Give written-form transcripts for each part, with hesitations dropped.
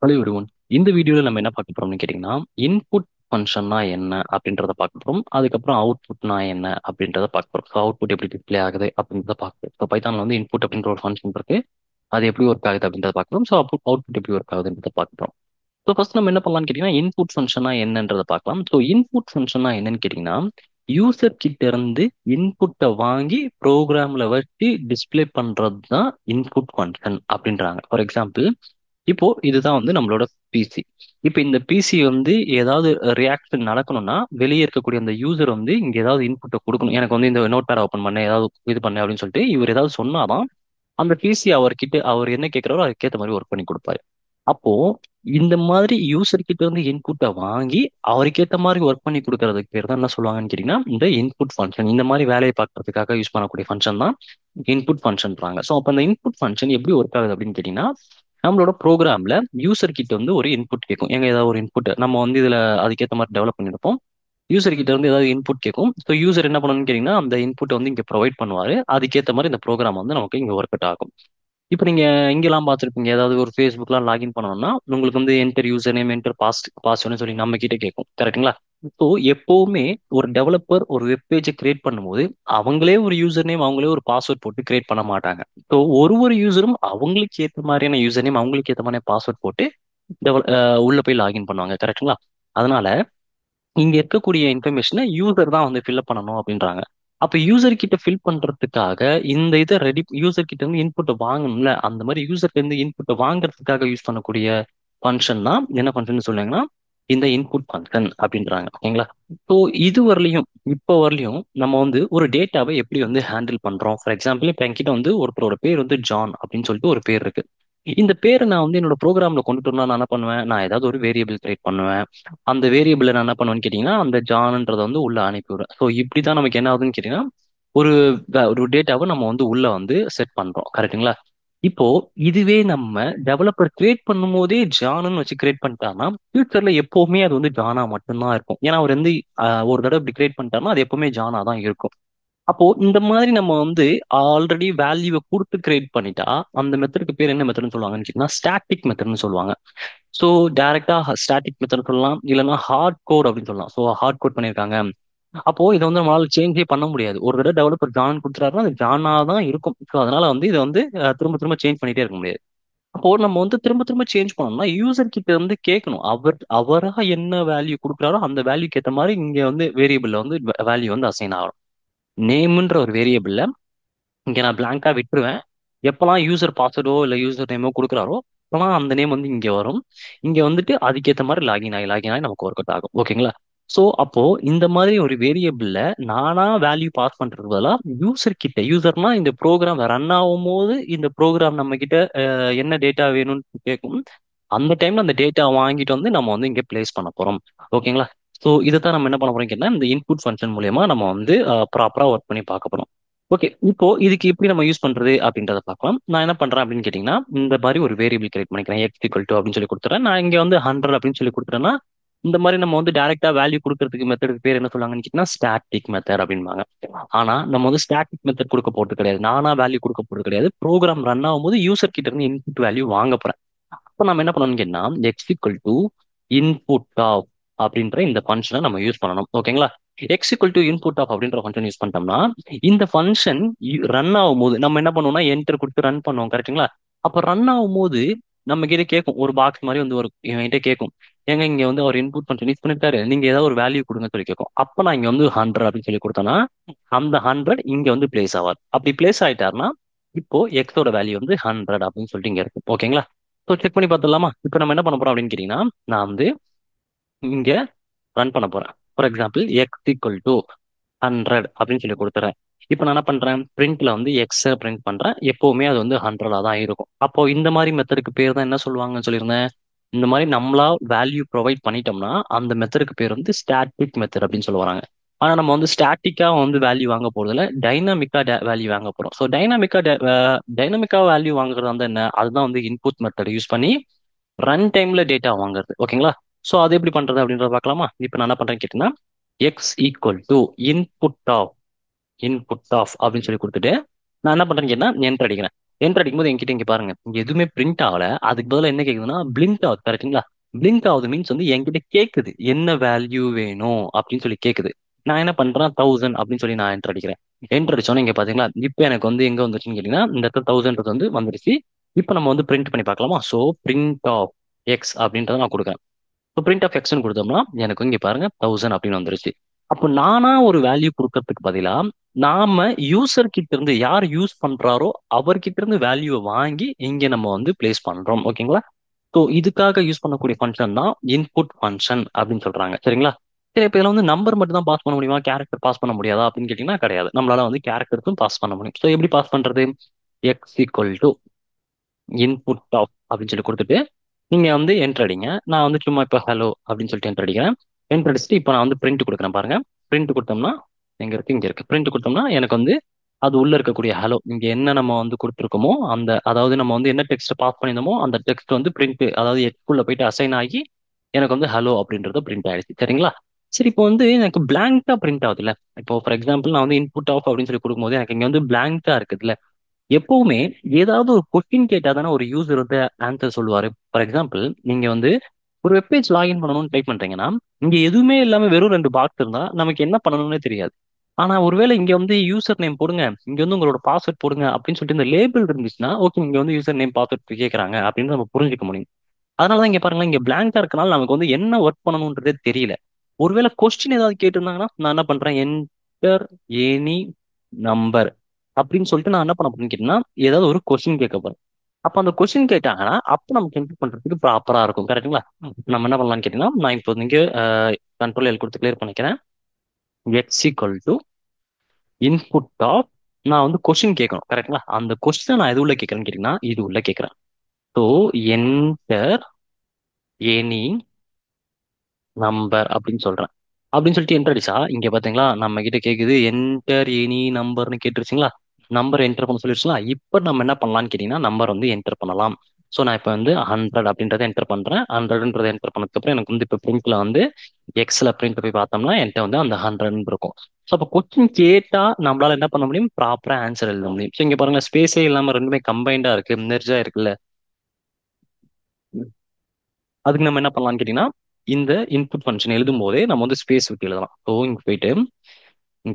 Hello everyone. இந்த வீடியோல நம்ம என்ன பார்க்க போறோம்னு கேட்டிங்கன்னா, இன்புட் ஃபங்ஷன்னா என்ன அப்படின்றத பார்க்க போறோம். அதுக்கப்புறம் அவுட்புட்னா என்ன அப்படின்றத பார்க்க போறோம். ஸோ அவுட்புட் எப்படி டிஸ்ப்ளே ஆகுது அப்படின்றத பார்க்க போறோம். ஸோ பைத்தான்ல வந்து இன்புட் அப்படின்ற ஒரு ஃபங்ஷன் இருக்கு. அது எப்படி ஒர்க் ஆகுது அப்படின்றத பார்க்கணும். ஸோ அவுட்புட் எப்படி ஒர்க் ஆகுதுன்றத பார்க்க போறோம். ஸோ ஃபர்ஸ்ட் நம்ம என்ன பண்ணலாம்னு கேட்டிங்கன்னா, இன்புட் ஃபங்ஷனா என்னன்றத பார்க்கலாம். ஸோ இன்புட் ஃபங்ஷனா என்னன்னு கேட்டிங்கன்னா, யூசர் கிட்ட இருந்து இன்புட்டை வாங்கி ப்ரோக்ராம்ல வச்சு டிஸ்ப்ளே பண்றது தான் இன்புட் ஃபங்ஷன் அப்படின்றாங்க. ஃபார் எக்ஸாம்பிள், இப்போ இதுதான் வந்து நம்மளோட பிசி. இப்போ இந்த பிசி வந்து ஏதாவது ரியாக்ஷன் நடக்கணும்னா வெளியே இருக்கக்கூடிய அந்த யூசர் வந்து இங்க ஏதாவது இன்புட்டை கொடுக்கணும். எனக்கு வந்து இந்த நோட் பேட் ஓப்பன் பண்ண ஏதாவது இது பண்ண அப்படின்னு சொல்லிட்டு இவர் ஏதாவது சொன்னாதான் அந்த பிசி அவர்கிட்ட அவர் என்ன கேட்கிறாரோ அதுக்கேற்ற மாதிரி ஒர்க் பண்ணி கொடுப்பாரு. அப்போ இந்த மாதிரி யூசர் கிட்ட இருந்து இன்புட்டை வாங்கி அவருக்கேற்ற மாதிரி ஒர்க் பண்ணி கொடுக்கறதுக்கு பேர் தான் என்ன சொல்லுவாங்கன்னு கேட்டீங்கன்னா இந்த இன்புட் ஃபங்க்ஷன். இந்த மாதிரி வேலையை பார்க்கறதுக்காக யூஸ் பண்ணக்கூடிய ஃபங்க்ஷன் தான் இன்புட் ஃபங்க்ஷன்றாங்க. ஸோ அப்போ அந்த இன்புட் ஃபங்க்ஷன் எப்படி ஒர்க் ஆகுது அப்படின்னு கேட்டீங்கன்னா, நம்மளோட ப்ரோக்ராம்ல யூசர் கிட்ட வந்து ஒரு இன்புட் கேட்கும். எங்க ஏதாவது ஒரு இன்புட் நம்ம வந்து இதுல அதுக்கேற்ற மாதிரி டெவலப் பண்ணிருப்போம். யூசர் கிட்ட இருந்து ஏதாவது இன்புட் கேட்கும். ஸோ யூசர் என்ன பண்ணணும்னு கேட்டீங்கன்னா அந்த இன்புட் வந்து இங்க ப்ரொவைட் பண்ணுவாரு. அதுக்கேற்ற மாதிரி இந்த ப்ரோக்ராம் வந்து நமக்கு இங்க ஒர்க் அவுட் ஆகும். இப்போ நீங்க இங்கெல்லாம் பார்த்துருப்பீங்க, ஏதாவது ஒரு ஃபேஸ்புக்லாம் லாகின் பண்ணணும்னா உங்களுக்கு வந்து என்டர் யூசர் நேம், என்டர் பாஸ்வேர்ட்னு சொல்லி நம்ம கிட்ட கேட்கும். கரெக்ட்டுங்களா? ஸோ எப்பவுமே ஒரு டெவலப்பர் ஒரு வெப் பேஜை கிரியேட் பண்ணும்போது அவங்களே ஒரு யூசர் நேம், அவங்களே ஒரு பாஸ்வேர்ட் போட்டு கிரியேட் பண்ண மாட்டாங்க. ஸோ ஒரு யூசரும் அவங்களுக்கு ஏற்ற மாதிரியான யூசர் நேம், அவங்களுக்கு ஏற்ற மாதிரியான பாஸ்வேர்ட் போட்டு உள்ள போய் லாகின் பண்ணுவாங்க. கரெக்ட்டுங்களா? அதனால இங்க இருக்கக்கூடிய இன்ஃபர்மேஷனை யூசர் தான் வந்து ஃபில்அப் பண்ணணும் அப்படின்றாங்க. அப்ப யூசர் கிட்ட ஃபில் பண்றதுக்காக இந்த இதை ரெடி, யூசர் கிட்ட இருந்து இன்புட்டை வாங்கணும்ல, அந்த மாதிரி யூசர்ல இருந்து இன்புட்டை வாங்குறதுக்காக யூஸ் பண்ணக்கூடிய ஃபங்க்ஷன் தான் என்ன ஃபங்க்ஷன் சொல்லுவாங்கன்னா இந்த இன்புட் ஃபங்க்ஷன் அப்படின்றாங்க. ஓகேங்களா? ஸோ இது வரலையும் இப்போ வரலையும் நம்ம வந்து ஒரு டேட்டாவை எப்படி வந்து ஹேண்டில் பண்றோம். ஃபார் எக்ஸாம்பிள், இப்போ என்கிட்ட வந்து ஒருத்தரோட பேர் வந்து ஜான் அப்படின்னு சொல்லிட்டு ஒரு பேர் இருக்கு. இந்த பேரை நான் வந்து என்னோட ப்ரோக்ராம்ல கொண்டுட்டு வரணும்னா நான் என்ன பண்ணுவேன், நான் ஏதாவது ஒரு வேரியபிள் கிரியேட் பண்ணுவேன். அந்த வேரியபிளை நான் என்ன பண்ணுவேன்னு கேட்டீங்கன்னா அந்த ஜான்ன்றதை வந்து உள்ள அனுப்பிவிடுவேன். ஸோ இப்படிதான் நமக்கு என்ன ஆகுதுன்னு கேட்டீங்கன்னா ஒரு ஒரு டேட்டாவை நம்ம வந்து உள்ள வந்து செட் பண்றோம். கரெக்ட்டுங்களா? இப்போ இதுவே நம்ம டெவலப்பர் கிரியேட் பண்ணும் போதே ஜானுன்னு வச்சு கிரியேட் பண்ணிட்டாங்கன்னா ஃபியூச்சர்ல எப்பவுமே அது வந்து ஜானா மட்டும்தான் இருக்கும். ஏன்னா அவர் வந்து ஒரு தடவை இப்படி கிரியேட் பண்ணிட்டாருன்னா அது எப்பவுமே ஜானா தான் இருக்கும். அப்போ இந்த மாதிரி நம்ம வந்து ஆல்ரெடி வேல்யூவை கொடுத்து கிரியேட் பண்ணிட்டா அந்த மெத்தடுக்கு பேர் என்ன மெத்தட்னு சொல்லுவாங்கன்னு கேட்டீங்கன்னா ஸ்டாட்டிக் மெத்தட்னு சொல்லுவாங்க. ஸோ டைரக்டா ஸ்டாட்டிக் மெத்தட் சொல்லலாம், இல்லைன்னா ஹார்ட் கோட் அப்படின்னு சொல்லலாம். ஸோ ஹார்ட் கோட் பண்ணியிருக்காங்க. அப்போ இதை வந்து நம்மளால சேஞ்சே பண்ண முடியாது. ஒரு தடவை டெவலப்பர் ஜான் கொடுத்துறாருன்னா அது ஜானா தான் இருக்கும். ஸோ அதனால வந்து இதை வந்து திரும்ப திரும்ப சேஞ்ச் பண்ணிட்டே இருக்க முடியாது. அப்போ நம்ம வந்து திரும்ப திரும்ப சேஞ்ச் பண்ணோம்னா யூசர் கிட்ட இருந்து கேட்கணும். அவரா என்ன வேல்யூ கொடுக்குறாரோ அந்த வேல்யூக்கு ஏற்ற மாதிரி இங்க வந்து வேரியபிள்ல வந்து வேல்யூ வந்து அசைன் ஆகும். நேம்ன்ற ஒரு வேரியபிள்ல இங்க நான் பிளாங்கா விட்டுருவேன். எப்பெல்லாம் யூசர் பாஸ்வேர்டோ இல்லை யூசர் நேமோ கொடுக்குறாரோ அப்பெல்லாம் அந்த நேம் வந்து இங்க வரும். இங்க வந்துட்டு அதுக்கேற்ற மாதிரி லாகின் ஆகி நமக்கு ஒர்க் அவுட் ஆகும். ஓகேங்களா? ஸோ அப்போ இந்த மாதிரி ஒரு வேரியபிள்ல நானா வேல்யூ பாஸ் பண்றது பதிலாக யூசர்னா இந்த ப்ரோக்ராம் ரன் ஆகும் போது இந்த ப்ரோக்ராம் நம்ம கிட்ட என்ன டேட்டா வேணும்னு கேட்கும். அந்த டைம்ல அந்த டேட்டா வாங்கிட்டு வந்து நம்ம வந்து இங்க பிளேஸ் பண்ண போறோம். ஓகேங்களா? ஸோ இதை தான் நம்ம என்ன பண்ண போறோம் கேட்டா இந்த இன்புட் ஃபங்க்ஷன் மூலியமா நம்ம வந்து ப்ராப்பரா ஒர்க் பண்ணி பார்க்க போறோம். ஓகே, இப்போ இதுக்கு எப்படி நம்ம யூஸ் பண்றது அப்படின்றத பார்க்கலாம். நான் என்ன பண்றேன் அப்படின்னு கேட்டீங்கன்னா இந்த மாதிரி ஒரு வேரியபிள் கிரியேட் பண்ணிக்கிறேன். எக்ஸ் ஈக்குவல் டு அப்படின்னு சொல்லி கொடுத்துறேன். நான் இங்க வந்து 100 அப்படின்னு சொல்லி கொடுத்துறேன்னா இந்த மாதிரி நம்ம வந்து டைரக்டா வேல்யூ கொடுக்கறதுக்கு மெத்தடுக்கு பேர் என்ன சொல்லுவாங்கன்னு கேட்டீங்கன்னா ஸ்டாட்டிக் மெத்தட் அப்படின்பாங்க. ஆனா நம்ம வந்து ஸ்டாட்டிக் மெத்தட் கொடுக்க போறது கிடையாது, நானா வேல்யூ கொடுக்க போறது கிடையாது. ப்ரோக்ராம் ரன் ஆகும்போது யூசர் கிட்ட இருந்து இன்புட் வேல்யூ வாங்க போறேன். அப்போ நம்ம என்ன பண்ணணும்னு கேட்டா x equal to input of அப்படின்ற இந்த ஃபங்க்ஷனை நம்ம யூஸ் பண்ணணும். ஓகேங்களா? X equal to input of அப்படின்ற ஃபங்க்ஷன் யூஸ் பண்ணிட்டோம்னா இந்த ஃபங்க்ஷன் ரன் ஆகும்போது நம்ம என்ன பண்ணுவோம்னா என்டர் கொடுத்து ரன் பண்ணுவோம். கரெக்ட்டுங்களா? அப்ப ரன் ஆகும்போது நம்ம கிட்ட கேட்கும், ஒரு பாக்ஸ் மாதிரி வந்து ஒரு என்கிட்ட கேட்கும், ஏங்க இங்க வந்து அவர் இன்புட் ஃபங்க்ஷன் யூஸ் பண்ணிருக்காரு, நீங்க ஏதாவது ஒரு வேல்யூ கொடுங்க சொல்லி கேட்கும். அப்ப நான் இங்க வந்து 100 அப்படின்னு சொல்லி கொடுத்தேன்னா அந்த 100 இங்க வந்து பிளேஸ் ஆகாது. அப்படி பிளேஸ் ஆயிட்டாருன்னா இப்போ எக்ஸோட வேல்யூ வந்து 100 அப்படின்னு சொல்லிட்டு இங்க இருக்கும். ஓகேங்களா? ஸோ செக் பண்ணி பார்த்துடலாமா? இப்போ நம்ம என்ன பண்ண போறோம் அப்படின்னு கேட்டீங்கன்னா நான் வந்து இங்க ரன் பண்ண போறேன். For example X equal to 100 அப்படின்னு சொல்லி கொடுத்துறேன். இப்போ நான் என்ன பண்றேன், பிரிண்ட்ல வந்து எக்ஸ் பிரிண்ட் பண்றேன். எப்பவுமே அது வந்து 100 தான் இருக்கும். அப்போ இந்த மாதிரி மெத்தடுக்கு பேர் தான் என்ன சொல்லுவாங்கன்னு சொல்லியிருந்தேன். இந்த மாதிரி நம்மளா வேல்யூ ப்ரொவைட் பண்ணிட்டோம்னா அந்த மெத்தடுக்கு பேர் வந்து ஸ்டாட்டிக் மெத்தட் அப்படின்னு சொல்லுவாங்க. ஆனா நம்ம வந்து ஸ்டாட்டிக்கா வந்து வேல்யூ வாங்க போறதுல டைனாமிக்கா வேல்யூ வாங்க போறோம். ஸோ டைனாமிக்கா வேல்யூ வாங்குறது வந்து என்ன, அதுதான் வந்து இன்புட் மெத்தட் யூஸ் பண்ணி ரன் டைம்ல டேட்டா வாங்குறது. ஓகேங்களா? ஸோ அது எப்படி பண்றது அப்படின்றத பார்க்கலாமா? இப்போ நான் என்ன பண்றேன்னு கேட்டீங்கன்னா x equal to input of input of அப்படின்னு சொல்லி கொடுத்துட்டு நான் என்ன பண்றேன்னு கேட்டா என்டர் அடிக்கிறேன். என்டர் அடிக்கும்போது என்கிட்ட இங்க பாருங்க இங்க எதுவுமே பிரிண்ட் ஆகல. அதுக்கு பதிலா என்ன கேக்குதுன்னா பிளிங்க் ஆகுது. கரெக்ட்டுங்களா? பிளிங்க் ஆகுது மீன்ஸ் வந்து என்கிட்ட கேக்குது என்ன வேல்யூ வேணும் அப்படின்னு சொல்லி கேக்குது. நான் என்ன பண்றேன் 1000 அப்படின்னு சொல்லி நான் என்டர் அடிக்கிறேன். என்டர் அடிச்சோன்னே இங்க பாத்தீங்களா இப்போ எனக்கு வந்து எங்க வந்துருச்சுன்னு கேட்டீங்கன்னா இந்த இடத்துல 1000 வந்து வந்துருச்சு. இப்போ நம்ம வந்து பிரிண்ட் பண்ணி பார்க்கலாமா? ஸோ பிரிண்ட் ஆஃப் எக்ஸ் அப்படின்றத நான் கொடுக்குறேன். இப்போ பிரிண்ட் ஆஃப் எக்ஸ்னு கொடுத்தோம்னா எனக்கு இங்க பாருங்க 1000 அப்படின்னு வந்துருச்சு. அப்போ நானா ஒரு வேல்யூ கொடுக்கறதுக்கு பதிலா நாம யூசர் கிட்ட இருந்து யார் யூஸ் பண்றாரோ அவர்கிட்ட இருந்து வேல்யூவை வாங்கி இங்க நம்ம வந்து பிளேஸ் பண்றோம். ஓகேங்களா? ஸோ இதுக்காக யூஸ் பண்ணக்கூடிய ஃபங்க்ஷன் தான் இன்புட் ஃபங்க்ஷன் அப்படின்னு சொல்றாங்க. சரிங்களா? சரி, இப்போ இதுல வந்து நம்பர் மட்டும் தான் பாஸ் பண்ண முடியுமா, கேரக்டர் பாஸ் பண்ண முடியாதா அப்படின்னு கேட்டீங்கன்னா கிடையாது. நம்மளால வந்து கேரக்டருக்கும் பாஸ் பண்ண முடியும். ஸோ எப்படி பாஸ் பண்றது? X equal to input of அப்படின்னு சொல்லி கொடுத்துட்டு நீங்க வந்து என்டர் அடிங்க. நான் வந்து சும்மா இப்போ ஹலோ அப்படின்னு சொல்லிட்டு என்டர் அடிக்கிறேன். என்டர் அடிச்சுட்டு இப்போ நான் வந்து பிரிண்ட் கொடுக்குறேன் பாருங்க. பிரிண்ட் கொடுத்தோம்னா எங்க இருக்கு? இங்க இருக்கு. பிரிண்ட் கொடுத்தோம்னா எனக்கு வந்து அது உள்ள இருக்கக்கூடிய ஹலோ இங்க என்ன நம்ம வந்து கொடுத்துருக்கோமோ அந்த அதாவது நம்ம வந்து என்ன டெக்ஸ்ட் பாஸ் பண்ணியிருந்தோமோ அந்த டெக்ஸ்ட் வந்து பிரிண்ட் அதாவது எக்ஸ்குள்ள போயிட்டு அசைன் ஆகி எனக்கு வந்து ஹலோ அப்படின்றது பிரிண்ட் ஆயிடுச்சு. சரிங்களா? சரி, இப்போ வந்து எனக்கு பிளாங்கா பிரிண்ட் ஆகுதுல்ல. இப்போ ஃபார் எக்ஸாம்பிள் நான் வந்து இன்புட் ஆஃப் அப்படின்னு சொல்லி கொடுக்கும்போது எனக்கு இங்க வந்து பிளாங்கா இருக்குதுல்ல. எப்பவுமே ஏதாவது ஒரு கொஸ்டின் கேட்டா தானே ஒரு யூசர் வந்து ஆன்சர் சொல்லுவாரு. ஃபார் எக்ஸாம்பிள் நீங்க வந்து ஒரு வெப்பேஜ் லாகின் பண்ணணும்னு டைப் பண்றீங்கன்னா இங்க எதுவுமே இல்லாம வெறும் ரெண்டு பாக்ஸ் இருந்தா நமக்கு என்ன பண்ணணும்னே தெரியாது. ஆனா ஒருவேளை இங்க வந்து யூசர் நேம் போடுங்க, இங்க வந்து உங்களோட பாஸ்வேர்ட் போடுங்க அப்படின்னு சொல்லிட்டு இந்த லேபிள் இருந்துச்சுன்னா ஓகே இங்க வந்து யூசர் நேம் பாஸ்வேர்ட் கேட்கறாங்க அப்படின்னு நம்ம புரிஞ்சுக்க முடியும். அதனாலதான் இங்க பாருங்களேன் இங்க பிளாங்கா இருக்கனால நமக்கு வந்து என்ன ஒர்க் பண்ணணும்ன்றதே தெரியல. ஒருவேளை கொஸ்டின் ஏதாவது கேட்டிருந்தாங்கன்னா நான் என்ன பண்றேன் என்டர் எனி நம்பர் அப்படின்னு சொல்லிட்டு நான் என்ன பண்ண போறேன்னு கேட்டீங்கன்னா ஏதாவது ஒரு கொஸ்டின் கேட்க போறேன். அப்ப அந்த கொஸ்டின் கேட்டாங்கன்னா அப்ப நமக்கு என்டர் பண்றதுக்கு ப்ராப்பரா இருக்கும். கரெக்ட்டுங்களா? நம்ம என்ன பண்ணலாம்னு கேட்டீங்கன்னா நான் இப்போ இங்க கண்ட்ரோல் எல் கொடுத்து கிளியர் பண்ணிக்கிறேன். X equal to input of நான் வந்து கொஸ்டின் கேட்கணும். கரெக்ட்டுங்களா? அந்த கொஸ்டினை நான் எது உள்ள கேட்கறேன்னு கேட்டீங்கன்னா இது உள்ள கேட்கறேன். ஸோ என்டர் எனி நம்பர் அப்படின்னு சொல்றேன். அப்படின்னு சொல்லிட்டு என்டர் அடிச்சா இங்க பாத்தீங்களா நம்ம கிட்ட கேக்குது என்டர் எனி நம்பர்னு கேட்டுருச்சுங்களா? நம்பர் என்டர் பண்ண சொல்லிடுச்சுங்களா? இப்போ நம்ம என்ன பண்ணலாம்னு கேட்டீங்கன்னா நம்பர் வந்து என்டர் பண்ணலாம். ஸோ நான் இப்போ வந்து 100 அப்படின்றத என்டர் பண்றேன். 100ன்றத என்டர் பண்ணதுக்கு அப்புறம் எனக்கு வந்து இப்போ பிரிண்ட்ல வந்து எக்ஸ்ல பிரிண்ட் போய் பார்த்தோம்னா என்கிட்ட வந்து அந்த 100 இருக்கும். ஸோ அப்போ கொஸ்டின் கேட்டா நம்மளால என்ன பண்ண முடியும்? ப்ராப்பரா ஆன்சர் எழுத முடியும். ஸோ இங்க பாருங்க ஸ்பேஸே இல்லாம ரெண்டுமே கம்பைண்டா இருக்கு, மெர்ஜா இருக்குல்ல. அதுக்கு நம்ம என்ன பண்ணலாம்னு கேட்டீங்கன்னா இந்த இன்புட் ஃபங்க்ஷன் எழுதும் போதே நம்ம வந்து ஸ்பேஸ் விட்டு எழுதலாம். ஸோ இங்க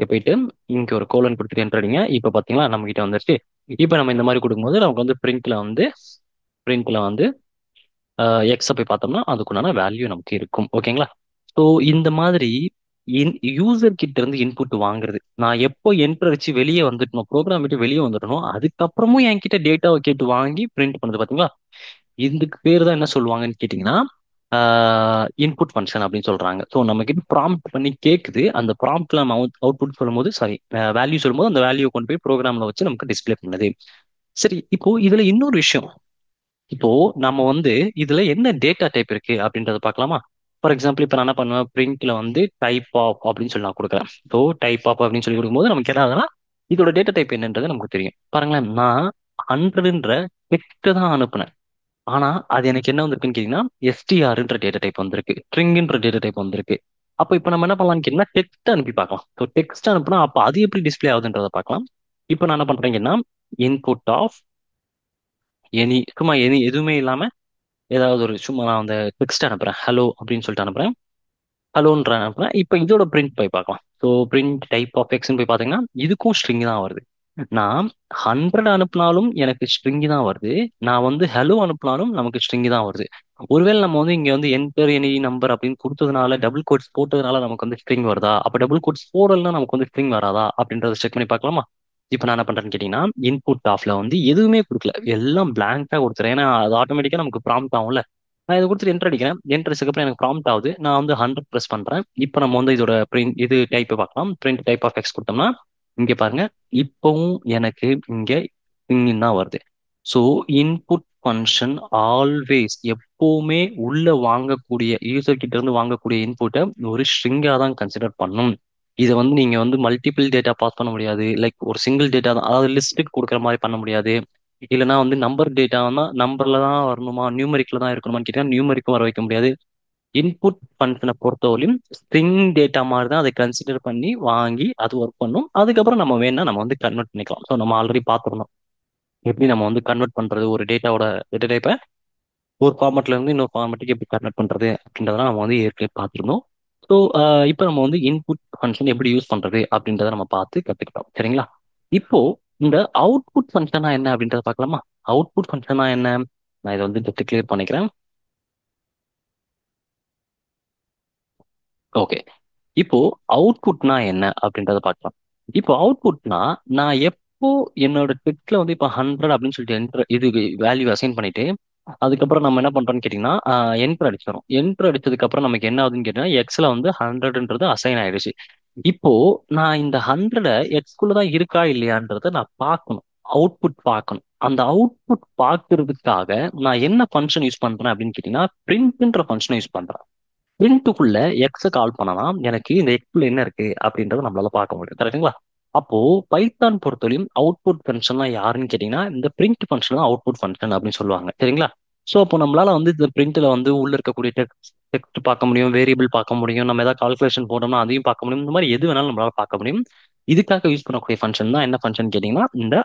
போயிட்டு இங்க ஒரு கோலன் கொடுத்துட்டு என்டர் அடிங்க. இப்போ பாத்தீங்களா நம்ம கிட்ட வந்துருச்சு. இப்போ நம்ம இந்த மாதிரி கொடுக்கும்போது நமக்கு வந்து பிரிண்ட்ல வந்து எக்ஸை போய் பார்த்தோம்னா அதுக்குண்டான வேல்யூ நமக்கு இருக்கும். ஓகேங்களா? ஸோ இந்த மாதிரி யூசர் கிட்ட இருந்து இன்புட் வாங்குறது நான் எப்போ என்டர் அடிச்சு வெளியே வந்துட்டணும் ப்ரோக்ராம் விட்டு வெளியே வந்துடணும் அதுக்கப்புறமும் என்கிட்ட டேட்டாவை கேட்டு வாங்கி பிரிண்ட் பண்ணுது பாத்தீங்களா? இதுக்கு பேர் தான் என்ன சொல்லுவாங்கன்னு கேட்டிங்கன்னா இன்புட் ஃபங்க்ஷன் அப்படின்னு சொல்றாங்க. ஸோ நம்ம கிட்ட ப்ராம்ப்ட் பண்ணி கேட்குது. அந்த ப்ராம்ப்ட்ல நம்ம அவுட்புட் சொல்லும்போது சாரி வேல்யூ சொல்லும்போது அந்த வேல்யூ கொண்டு போய் ப்ரோக்ராம்ல வச்சு நமக்கு டிஸ்ப்ளே பண்ணுது. சரி, இப்போ இதுல இன்னொரு விஷயம். இப்போ நம்ம வந்து இதுல என்ன டேட்டா டைப் இருக்கு அப்படின்றத பார்க்கலாமா? ஃபார் எக்ஸாம்பிள் இப்போ நான் என்ன பண்ணுவேன் பிரிண்ட்ல வந்து டைப் ஆஃப் அப்படின்னு சொல்லி நான் கொடுக்குறேன். ஸோ டைப் ஆஃப் அப்படின்னு சொல்லி கொடுக்கும்போது நமக்கு என்ன ஆகுதுன்னா இதோட டேட்டா டைப் என்னன்றது நமக்கு தெரியும். பாருங்களேன் நான் 100ன்ற டெக்ஸ்ட் தான் அனுப்புனேன். ஆனா அது எனக்கு என்ன வந்திருக்குன்னு கேட்டீங்கன்னா எஸ்டிஆர்ன்ற டேட்டா டைப் வந்திருக்கு, ஸ்ட்ரிங்ன்ற டேட்டா டைப் வந்திருக்கு. அப்போ இப்போ நம்ம என்ன பண்ணலாம்னு கேட்டீங்கன்னா டெக்ஸ்ட் அனுப்பி பார்க்கலாம். ஸோ டெக்ஸ்ட் அனுப்புனா அப்போ அது எப்படி டிஸ்ப்ளே ஆகுதுன்றத பார்க்கலாம். இப்போ நான் என்ன பண்றேங்கன்னா இன்புட் ஆஃப் எனி சும்மா எனி எதுவுமே இல்லாம ஏதாவது ஒரு சும்மா நான் அந்த டெக்ஸ்ட் அனுப்புறேன் ஹலோ அப்படின்னு சொல்லிட்டு அனுப்புறேன். ஹலோன்ற அனுப்புறேன். இப்போ இதோட பிரிண்ட் போய் பார்க்கலாம். ஸோ பிரிண்ட் டைப் ஆஃப் எக்ஸ்ன்னு போய் பார்த்தீங்கன்னா இதுக்கும் ஸ்ட்ரிங் தான் வருது. நான் 100 அனுப்புனாலும் எனக்கு ஸ்ட்ரிங் தான் வருது. நான் வந்து ஹலோ அனுப்புனாலும் நமக்கு ஸ்ட்ரிங் தான் வருது. ஒருவேளை நம்ம வந்து இங்க வந்து என்டர் எனி நம்பர் அப்படின்னு கொடுத்ததுனால டபுள் கோட்ஸ் போட்டதுனால நமக்கு வந்து ஸ்ட்ரிங் வருதா? அப்ப டபுள் கோட்ஸ் போடலன்னா நமக்கு வந்து ஸ்ட்ரிங் வராதா அப்படின்றத செக் பண்ணி பார்க்கலாமா? இப்போ நான் என்ன பண்றேன்னு கேட்டீங்கன்னா இன்புட் ஆஃப்ல வந்து எதுவுமே கொடுக்கல, எல்லாம் பிளாங்கா கொடுத்துறேன். ஏன்னா அது ஆட்டோமேட்டிக்கா நமக்கு ப்ராம்ப்ட் ஆகும்ல. நான் இதை கொடுத்துட்டு என்டர் அடிக்கிறேன். என்டர் அடிச்சதுக்கு அப்புறம் எனக்கு ப்ராம்ப்ட் ஆகுது. நான் வந்து 100 ப்ரெஸ் பண்றேன். இப்போ நம்ம வந்து இதோட பிரிண்ட் இது டைப் பார்க்கலாம். பிரிண்ட் டைப் ஆஃப் எக்ஸ் கொடுத்தோம்னா இங்க பாருங்க இப்பவும் எனக்கு இங்க ஸ்ட்ரிங் தான் வருது. ஸோ இன்புட் ஃபங்க்ஷன் ஆல்வேஸ் எப்பவுமே உள்ள வாங்கக்கூடிய யூசர் கிட்ட இருந்து வாங்கக்கூடிய இன்புட்டை ஒரு ஸ்ட்ரிங்கா தான் கன்சிடர் பண்ணும். இதை வந்து நீங்க வந்து மல்டிபிள் டேட்டா பாஸ் பண்ண முடியாது. லைக் ஒரு சிங்கிள் டேட்டா தான் அதாவது லிஸ்ட்டுக்கு கொடுக்குற மாதிரி பண்ண முடியாது. இல்லைன்னா வந்து நம்பர் டேட்டானா நம்பர்ல தான் வரணுமா நியூமரிக்ல தான் இருக்கணுமான்னு கேட்டீங்கன்னா நியூமரிக்கும் வர வைக்க முடியாது. இன்புட் ஃபங்க்ஷனை பொறுத்தவரையும் ஸ்ட்ரிங் டேட்டா மாதிரி தான் அதை கன்சிடர் பண்ணி வாங்கி அது ஒர்க் பண்ணும். அதுக்கப்புறம் நம்ம வேணா நம்ம வந்து கன்வெர்ட் பண்ணிக்கலாம். ஸோ நம்ம ஆல்ரெடி பார்த்துருந்தோம். எப்படி நம்ம வந்து கன்வெர்ட் பண்றது ஒரு டேட்டாவோட டேட்டா டைப்பை ஒரு ஃபார்மேட்ல இருந்து இன்னொரு ஃபார்மேட்டுக்கு எப்படி கன்வெர்ட் பண்றது அப்படின்றதெல்லாம் நம்ம வந்து ஏற்கனவே பார்த்துருந்தோம். ஸோ இப்போ நம்ம வந்து இன்புட் ஃபங்க்ஷன் எப்படி யூஸ் பண்றது அப்படின்றத நம்ம பார்த்து கத்துக்கிட்டோம். சரிங்களா? இப்போ இந்த அவுட்புட் ஃபங்க்ஷனா என்ன அப்படின்றத பார்க்கலாமா? அவுட்புட் ஃபங்க்ஷனா என்ன? நான் இதை வந்து ஜஸ்ட் கிளியர் பண்ணிக்கிறேன். ஓகே. இப்போ அவுட்புட்னா என்ன அப்படின்றத பார்க்கலாம். இப்போ அவுட்புட்னா நான் எப்போ என்னோட டெக்ஸ்ட்ல வந்து இப்போ 100 அப்படின்னு சொல்லிட்டு enter இது வேல்யூ அசைன் பண்ணிட்டு அதுக்கப்புறம் நம்ம என்ன பண்றோம்னு கேட்டீங்கன்னா என்டர் அடிச்சிடும். என்டர் அடிச்சதுக்கு அப்புறம் நமக்கு என்ன ஆகுதுன்னு கேட்டீங்கன்னா எக்ஸ்ல வந்து 100ன்றது அசைன் ஆயிடுச்சு. இப்போ நான் இந்த 100 எக்ஸ்குள்ள தான் இருக்கா இல்லையான்றத நான் பார்க்கணும். அவுட்புட் பார்க்கணும். அந்த அவுட்புட் பார்க்கறதுக்காக நான் என்ன ஃபங்க்ஷன் யூஸ் பண்றேன் அப்படின்னு கேட்டீங்கன்னா பிரிண்ட்ன்ற ஃபங்க்ஷனை யூஸ் பண்றேன். பிரிண்ட்டுக்குள்ள எக்ஸ கால் பண்ணனா எனக்கு இந்த எக்ஸ்ல என்ன இருக்கு அப்படின்றத நம்மளால பார்க்க முடியும். கரெக்ட்டுங்களா? அப்போ பைத்தான் பொறுத்தவரையும் அவுட்புட் ஃபங்க்ஷன்லாம் யாருன்னு கேட்டீங்கன்னா இந்த பிரிண்ட் ஃபங்க்ஷன் தான் அவுட்புட் ஃபங்க்ஷன் அப்படின்னு சொல்லுவாங்க. சரிங்களா? ஸோ அப்போ நம்மளால வந்து இந்த பிரிண்ட்ல வந்து உள்ள இருக்கக்கூடிய டெக்ஸ்ட் பார்க்க முடியும், வேரியபிள் பார்க்க முடியும், நம்ம ஏதாவது கால்குலேஷன் போட்டோம்னா அதையும் பார்க்க முடியும். இந்த மாதிரி எது வேணாலும் நம்மளால பார்க்க முடியும். இதுக்காக யூஸ் பண்ணக்கூடிய ஃபங்க்ஷன் தான் என்ன ஃபங்க்ஷன் கேட்டீங்கன்னா இந்த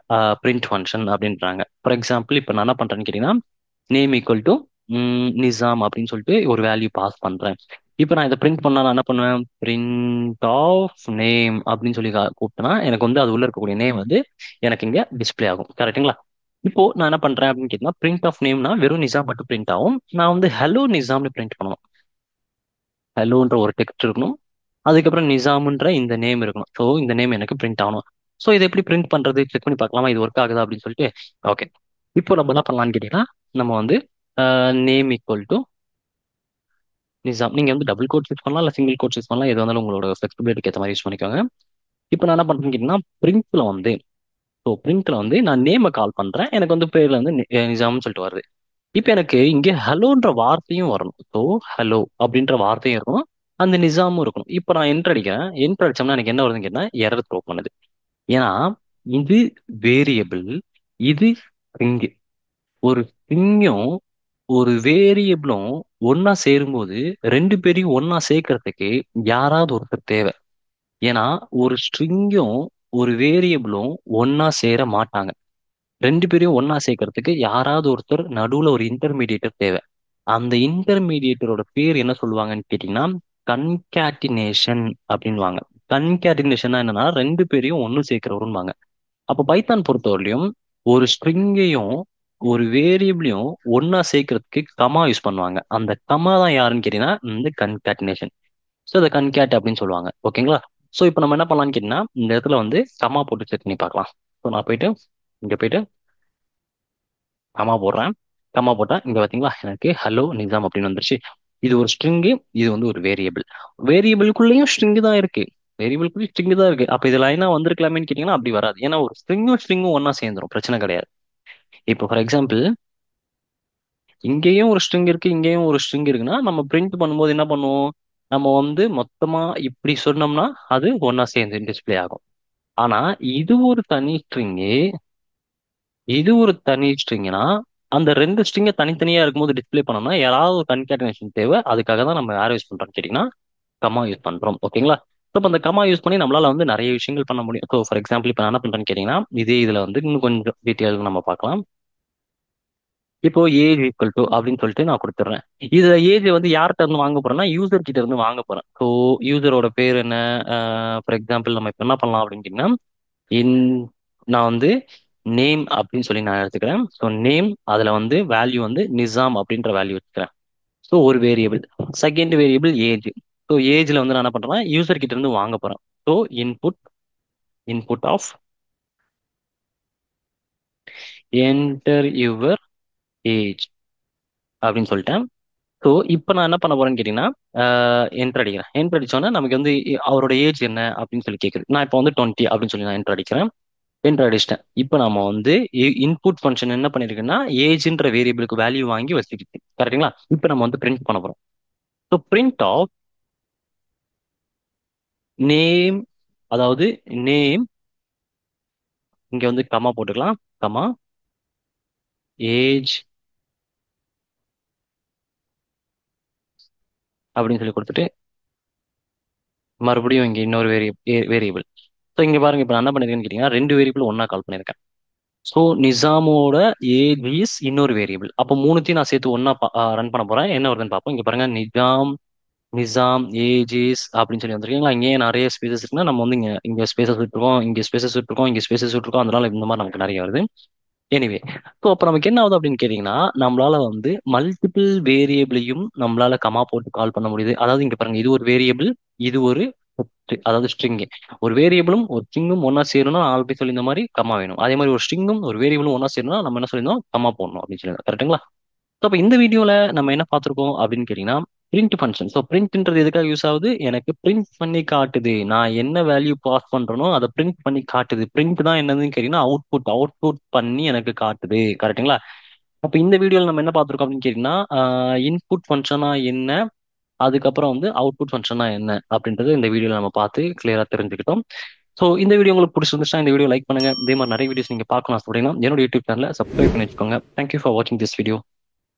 பிரிண்ட் ஃபங்க்ஷன் அப்படின்றாங்க. ஃபார் எக்ஸாம்பிள் இப்போ நான் என்ன பண்றேன்னு கேட்டீங்கன்னா நேம் ஈக்குவல் டு நிசாம் அப்படின்னு சொல்லிட்டு ஒரு வேல்யூ பாஸ் பண்றேன். இப்போ நான் இதை பிரிண்ட் பண்ணா நான் என்ன பண்ணுவேன்? பிரிண்ட் ஆஃப் நேம் அப்படின்னு சொல்லி கூப்பிட்டேன்னா எனக்கு வந்து அது உள்ள இருக்கக்கூடிய நேம் வந்து எனக்கு இங்க டிஸ்ப்ளே ஆகும். கரெக்ட்டுங்களா? இப்போ நான் என்ன பண்றேன் அப்படின்னு கேட்டீங்கன்னா பிரிண்ட் ஆஃப் நேம்னா வெறும் நிசாம் மட்டும் பிரிண்ட் ஆகும். நான் வந்து ஹலோ நிசாம்னு பிரிண்ட் பண்ணணும். ஹலோன்ற ஒரு டெக்ஸ்ட் இருக்கணும். அதுக்கப்புறம் நிசாம்ன்ற இந்த நேம் இருக்கணும். ஸோ இந்த நேம் எனக்கு பிரிண்ட் ஆகணும். ஸோ இதை எப்படி பிரிண்ட் பண்றது? செக் பண்ணி பார்க்கலாமா இது ஒர்க் ஆகுதா அப்படின்னு சொல்லிட்டு. ஓகே. இப்போ நம்ம என்ன பண்ணலாம்னு கேட்டீங்கன்னா நம்ம வந்து நேம் ஈக்குவல் டு நிசாம். நீங்க வந்து டபுள் கோட்ஸ் யூஸ் பண்ணலாம், இல்ல சிங்கிள் கோட்ஸ் யூஸ் பண்ணலாம். எது வந்தாலும் உங்களோட ஃபிளெக்சிபிலிட்டிக்கு ஏற்ற மாதிரி யூஸ் பண்ணிக்கோங்க. இப்போ நான் என்ன பண்றேன்னு கேட்டீங்கன்னா பிரிண்ட்ல வந்து பிரிண்ட்ல வந்து நான் நேமை கால் பண்றேன். எனக்கு வந்து பேர்ல வந்து நிசாம்னு சொல்லிட்டு வருது. இப்போ எனக்கு இங்கே ஹலோன்ற வார்த்தையும் வரணும். ஸோ ஹலோ அப்படின்ற வார்த்தையும் இருக்கணும். அந்த நிசாமும் இருக்கணும். இப்போ நான் என்டர் அடிக்கிறேன். என்டர் அடிச்சோம்னா எனக்கு என்ன வருதுன்னு கேட்டா எரர் த்ரோ பண்ணுது. ஏன்னா இது வேரியபிள், இது string. ஒரு ஸ்ட்ரிங்கும் ஒரு வேரியபிளும் ஒன்னா சேரும்போது ரெண்டு பேரையும் ஒன்னா சேர்க்கறதுக்கு யாராவது ஒருத்தர் தேவை. ஏன்னா ஒரு ஸ்ட்ரிங்கும் ஒரு வேரியபிளும் ஒன்னா சேர மாட்டாங்க. ரெண்டு பேரையும் ஒன்னா சேர்க்கறதுக்கு யாராவது ஒருத்தர் நடுவுல ஒரு இன்டர்மீடியேட்டர் தேவை. அந்த இன்டர்மீடியேட்டரோட பேர் என்ன சொல்லுவாங்கன்னு கேட்டீங்கன்னா கன்கேட்டினேஷன் அப்படின்வாங்க. கன்கேட்டினேஷன் என்னன்னா ரெண்டு பேரையும் ஒன்னு சேர்க்கிறவருவாங்க. அப்போ பைத்தான் பொறுத்தவரையிலும் ஒரு ஸ்ட்ரிங்கையும் ஒரு வேரியபிளையும் ஒன்னா சேர்க்கறதுக்கு கமா யூஸ் பண்ணுவாங்க. அந்த கமா தான் யாருன்னு கேட்டீங்கன்னா இந்த கன்கேட்டினேஷன். ஸோ அதை கன்கேட் அப்படின்னு சொல்லுவாங்க. ஓகேங்களா? ஸோ இப்போ நம்ம என்ன பண்ணலாம்னு கேட்டீங்கன்னா இந்த இடத்துல வந்து கமா போட்டு செக் பண்ணி பார்க்கலாம். ஸோ நான் போயிட்டு இங்க போயிட்டு கமா போடுறேன். கமா போட்டா இங்க பாத்தீங்களா எனக்கு ஹலோ நிசாம் அப்படின்னு வந்துருச்சு. இது ஒரு ஸ்ட்ரிங்கு, இது வந்து ஒரு வேரியபிள். வேரியபிளுக்குள்ளேயும் ஸ்ட்ரிங் தான் இருக்கு. வேரியபிளுக்குள்ளேயும் ஸ்ட்ரிங் தான் இருக்கு. அப்ப இது லைனா வந்திருக்கலாமேன்னு கேட்டீங்கன்னா அப்படி வராது. ஏன்னா ஒரு ஸ்ட்ரிங்கும் ஒன்னா சேர்ந்துரும். பிரச்சனை கிடையாது. இப்போ ஃபார் எக்ஸாம்பிள் இங்கேயும் ஒரு ஸ்ட்ரிங் இருக்கு, இங்கேயும் ஒரு ஸ்ட்ரிங் இருக்குன்னா நம்ம பிரிண்ட் பண்ணும்போது என்ன பண்ணுவோம்? நம்ம வந்து மொத்தமா இப்படி சொன்னோம்னா அது ஒன்னா சேர்ந்து டிஸ்ப்ளே ஆகும். ஆனா இது ஒரு தனி ஸ்ட்ரிங்கு, இது ஒரு தனி ஸ்ட்ரிங்னா அந்த ரெண்டு ஸ்ட்ரிங்கை தனித்தனியா இருக்கும்போது டிஸ்ப்ளே பண்ணோம்னா யாராவது ஒரு கன்கேட்டனேஷன் தேவை. அதுக்காக தான் நம்ம யாரை யூஸ் பண்றோம்னு கேட்டீங்கன்னா கமா யூஸ் பண்றோம். ஓகேங்களா? ஸோ இப்போ அந்த கமா யூஸ் பண்ணி நம்மளால வந்து நிறைய விஷயங்கள் பண்ண முடியும். ஸோ ஃபார் எக்ஸாம்பிள் இப்போ நான் என்ன பண்றேன்னு கேட்டீங்கன்னா இதே இதுல வந்து இன்னும் கொஞ்சம் டீட்டெயில் நம்ம பார்க்கலாம். இப்போ ஏஜ் ஈக்குவல் டு அப்படின்னு சொல்லிட்டு நான் கொடுத்துட்றேன். இதுல ஏஜ் வந்து யார்கிட்ட இருந்து வாங்க போறேன்னா யூசர் கிட்ட இருந்து வாங்க போறேன். ஸோ யூசரோட பேர் என்ன? ஃபார் எக்ஸாம்பிள் நம்ம இப்போ என்ன பண்ணலாம் அப்படின்னு கேட்டீங்கன்னா இன் நான் வந்து நேம் அப்படின்னு சொல்லி நான் எடுத்துக்கிறேன். ஸோ நேம் அதுல வந்து வேல்யூ வந்து நிசாம் அப்படின்ற வேல்யூ வச்சுக்கிறேன். ஸோ ஒரு variable. Second variable age. So ஏஜ்ல வந்து நான் என்ன பண்றேன்னா யூசர் கிட்ட இருந்து வாங்க போறேன். So input input of enter your age அப்படின்னு சொல்லிட்டேன். ஸோ இப்போ நான் என்ன பண்ண போறேன்னு கேட்டீங்கன்னா என்டர் அடிக்கிறேன். என்டர் அடிச்சோன்னா நமக்கு வந்து அவரோட ஏஜ் என்ன அப்படின்னு சொல்லி கேட்குது. நான் இப்போ வந்து 20 அப்படின்னு சொல்லி நான் என்டர் அடிக்கிறேன். என்டர் அடிச்சிட்டேன். இப்போ நம்ம வந்து இன்புட் ஃபங்க்ஷன் என்ன பண்ணிருக்குன்னா ஏஜ்ன்ற வேரியபிளுக்கு வேல்யூ வாங்கி வச்சுக்கிட்டு கரெக்ட்டுங்களா? இப்போ நம்ம வந்து பிரிண்ட் பண்ண போறோம். ஸோ பிரிண்ட் ஆஃப் நேம், அதாவது நேம் இங்க வந்து கமா போட்டுக்கலாம். கமா ஏஜ் அப்படின்னு சொல்லி கொடுத்துட்டு மறுபடியும் இங்க இன்னொரு வேரியபிள். ஸோ இங்க பாருங்க இப்போ நான் என்ன பண்ணிருக்கேன்னு கேட்டீங்கன்னா ரெண்டு வேரியபிள் ஒன்னா கால் பண்ணியிருக்கேன். ஸோ நிசாமோட ஏஜ் இஸ் இன்னொரு வேரியபிள். அப்போ மூணுத்தையும் நான் சேர்த்து ஒன்னா ரன் பண்ண போறேன். என்ன வருதுன்னு பார்ப்போம். இங்க பாருங்க, நிஜாம் நிசாம் ஏஜிஸ் அப்படின்னு சொல்லி வந்திருக்கீங்களா. இங்கேயே நிறைய ஸ்பேசஸ் இருக்குன்னா நம்ம வந்து இங்க இங்க ஸ்பேசஸ் விட்டுருக்கோம், இங்க ஸ்பேசஸ் விட்டுருக்கோம், இங்க ஸ்பேசஸ் விட்டுருக்கோம். அதனால இந்த மாதிரி நமக்கு நிறைய வருது. எனிவே, ஸோ அப்போ நமக்கு என்ன ஆகுது அப்படின்னு கேட்டிங்கன்னா, நம்மளால வந்து மல்டிபிள் வேரியபிளையும் நம்மளால கமா போட்டு கால் பண்ண முடியுது. அதாவது இங்க பாருங்க, இது ஒரு வேரியபிள், இது ஒரு அதாவது ஸ்ட்ரிங். ஒரு வேரியபிளும் ஒரு ஸ்ட்ரிங்கும் ஒன்னா சேரணும்னா நான் ஆல்ரெடி சொல்லி இந்த மாதிரி கமா வேணும். அதே மாதிரி ஒரு ஸ்ட்ரிங்கும் ஒரு வேரியபிளும் ஒன்னா சேரணும்னா நம்ம என்ன சொல்லியிருந்தோம், கமா போடணும் அப்படின்னு சொல்லி. கரெக்ட்டுங்களா? ஸோ அப்போ இந்த வீடியோல நம்ம என்ன பார்த்துருக்கோம் அப்படின்னு கேட்டிங்கன்னா, பிரிண்ட் ஃபங்க்ஷன். ஸோ பிரிண்ட்ன்றது எதுக்காக யூஸ் ஆகுது? எனக்கு பிரிண்ட் பண்ணி காட்டுது. நான் என்ன வேல்யூ பாஸ் பண்றேனோ அதை பிரிண்ட் பண்ணி காட்டுது. பிரிண்ட் தான் என்னதுன்னு கேட்டீங்கன்னா அவுட்புட் பண்ணி எனக்கு காட்டுது. கரெக்ட்டுங்களா? அப்போ இந்த வீடியோல நம்ம என்ன பார்த்துருக்கோம் அப்படின்னு கேட்டீங்கன்னா, இன்புட் ஃபங்க்ஷனா என்ன, அதுக்கப்புறம் வந்து அவுட்புட் ஃபங்க்ஷனா என்ன அப்படின்றது இந்த வீடியோல நம்ம பார்த்து கிளியரா தெரிஞ்சுக்கிட்டோம். ஸோ இந்த வீடியோ உங்களுக்கு பிடிச்சிருந்துச்சுன்னா இந்த வீடியோ லைக் பண்ணுங்க. இதே மாதிரி நிறைய வீடியோஸ் நீங்க பார்க்கணும் ஆசைப்பட்டீங்கன்னா என்னோட யூடியூப் சேனலை சப்ஸ்கிரைப் பண்ணி வச்சுக்கோங்க. தேங்க்யூ ஃபார் வாட்சிங் திஸ் வீடியோ.